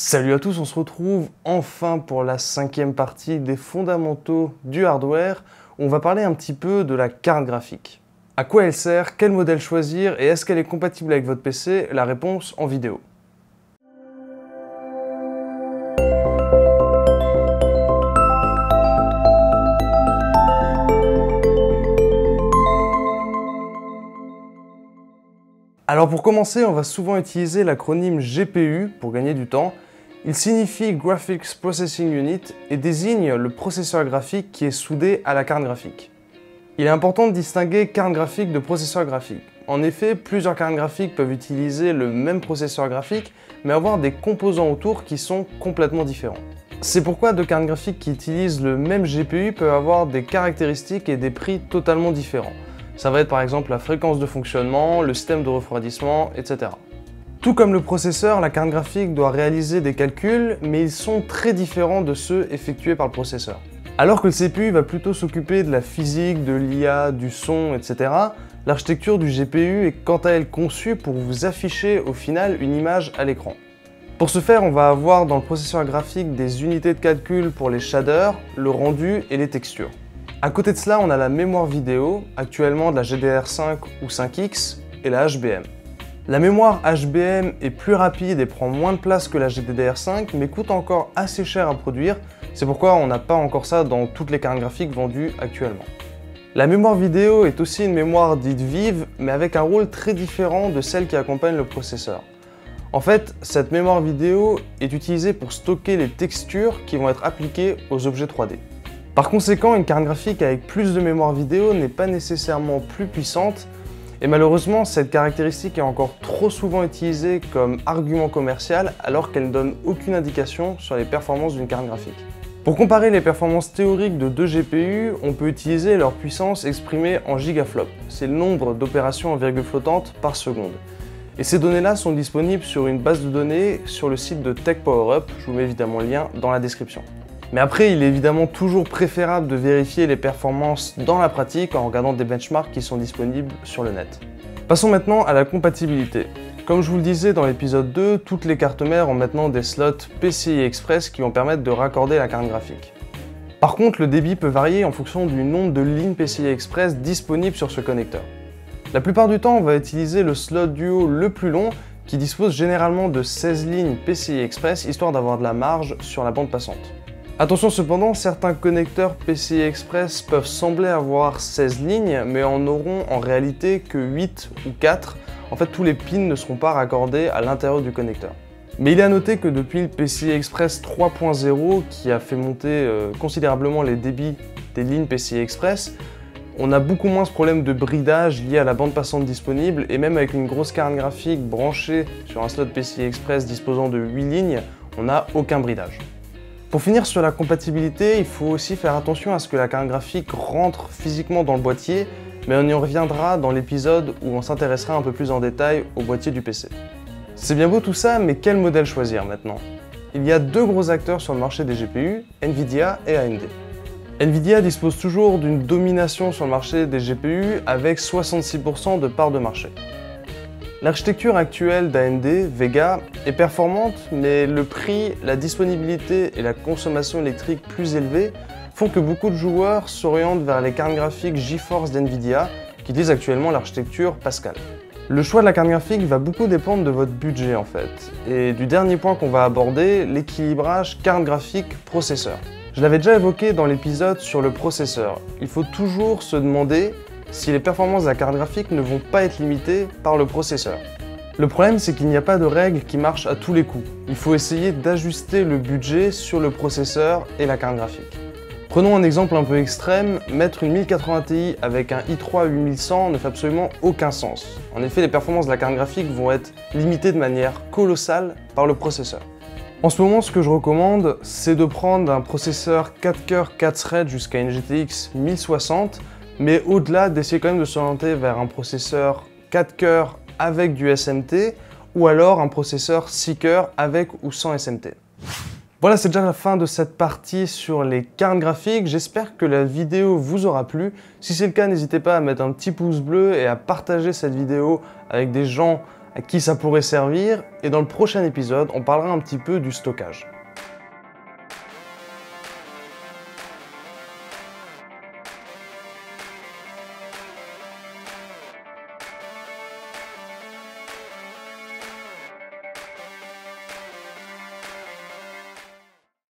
Salut à tous, on se retrouve enfin pour la 5e partie des fondamentaux du hardware, où on va parler un petit peu de la carte graphique. À quoi elle sert, quel modèle choisir et est-ce qu'elle est compatible avec votre PC? La réponse en vidéo. Alors pour commencer, on va souvent utiliser l'acronyme GPU pour gagner du temps. Il signifie Graphics Processing Unit et désigne le processeur graphique qui est soudé à la carte graphique. Il est important de distinguer carte graphique de processeur graphique. En effet, plusieurs cartes graphiques peuvent utiliser le même processeur graphique, mais avoir des composants autour qui sont complètement différents. C'est pourquoi deux cartes graphiques qui utilisent le même GPU peuvent avoir des caractéristiques et des prix totalement différents. Ça va être par exemple la fréquence de fonctionnement, le système de refroidissement, etc. Tout comme le processeur, la carte graphique doit réaliser des calculs, mais ils sont très différents de ceux effectués par le processeur. Alors que le CPU va plutôt s'occuper de la physique, de l'IA, du son, etc., l'architecture du GPU est quant à elle conçue pour vous afficher au final une image à l'écran. Pour ce faire, on va avoir dans le processeur graphique des unités de calcul pour les shaders, le rendu et les textures. À côté de cela, on a la mémoire vidéo, actuellement de la GDDR5 ou 5X, et la HBM. La mémoire HBM est plus rapide et prend moins de place que la GDDR5, mais coûte encore assez cher à produire, c'est pourquoi on n'a pas encore ça dans toutes les cartes graphiques vendues actuellement. La mémoire vidéo est aussi une mémoire dite vive, mais avec un rôle très différent de celle qui accompagne le processeur. En fait, cette mémoire vidéo est utilisée pour stocker les textures qui vont être appliquées aux objets 3D. Par conséquent, une carte graphique avec plus de mémoire vidéo n'est pas nécessairement plus puissante, et malheureusement, cette caractéristique est encore trop souvent utilisée comme argument commercial alors qu'elle ne donne aucune indication sur les performances d'une carte graphique. Pour comparer les performances théoriques de deux GPU, on peut utiliser leur puissance exprimée en gigaflops. C'est le nombre d'opérations en virgule flottante par seconde. Et ces données-là sont disponibles sur une base de données sur le site de Tech PowerUp, je vous mets évidemment le lien dans la description. Mais après, il est évidemment toujours préférable de vérifier les performances dans la pratique en regardant des benchmarks qui sont disponibles sur le net. Passons maintenant à la compatibilité. Comme je vous le disais dans l'épisode 2, toutes les cartes mères ont maintenant des slots PCI Express qui vont permettre de raccorder la carte graphique. Par contre, le débit peut varier en fonction du nombre de lignes PCI Express disponibles sur ce connecteur. La plupart du temps, on va utiliser le slot duo le plus long qui dispose généralement de 16 lignes PCI Express histoire d'avoir de la marge sur la bande passante. Attention cependant, certains connecteurs PCI Express peuvent sembler avoir 16 lignes, mais en auront en réalité que 8 ou 4. En fait, tous les pins ne seront pas raccordés à l'intérieur du connecteur. Mais il est à noter que depuis le PCI Express 3.0, qui a fait monter considérablement les débits des lignes PCI Express, on a beaucoup moins ce problème de bridage lié à la bande passante disponible, et même avec une grosse carte graphique branchée sur un slot PCI Express disposant de 8 lignes, on n'a aucun bridage. Pour finir sur la compatibilité, il faut aussi faire attention à ce que la carte graphique rentre physiquement dans le boîtier, mais on y reviendra dans l'épisode où on s'intéressera un peu plus en détail au boîtier du PC. C'est bien beau tout ça, mais quel modèle choisir maintenant? Il y a deux gros acteurs sur le marché des GPU, Nvidia et AMD. Nvidia dispose toujours d'une domination sur le marché des GPU avec 66% de part de marché. L'architecture actuelle d'AMD, Vega, est performante, mais le prix, la disponibilité et la consommation électrique plus élevée font que beaucoup de joueurs s'orientent vers les cartes graphiques GeForce d'Nvidia, qui utilisent actuellement l'architecture Pascal. Le choix de la carte graphique va beaucoup dépendre de votre budget en fait, et du dernier point qu'on va aborder, l'équilibrage carte graphique-processeur. Je l'avais déjà évoqué dans l'épisode sur le processeur. Il faut toujours se demander si les performances de la carte graphique ne vont pas être limitées par le processeur. Le problème, c'est qu'il n'y a pas de règle qui marche à tous les coups. Il faut essayer d'ajuster le budget sur le processeur et la carte graphique. Prenons un exemple un peu extrême, mettre une 1080 Ti avec un i3 8100 ne fait absolument aucun sens. En effet, les performances de la carte graphique vont être limitées de manière colossale par le processeur. En ce moment, ce que je recommande, c'est de prendre un processeur 4 cœurs 4 threads jusqu'à une GTX 1060, mais au-delà, d'essayer quand même de s'orienter vers un processeur 4 cœurs avec du SMT, ou alors un processeur 6 cœurs avec ou sans SMT. Voilà, c'est déjà la fin de cette partie sur les cartes graphiques. J'espère que la vidéo vous aura plu. Si c'est le cas, n'hésitez pas à mettre un petit pouce bleu et à partager cette vidéo avec des gens à qui ça pourrait servir, et dans le prochain épisode, on parlera un petit peu du stockage.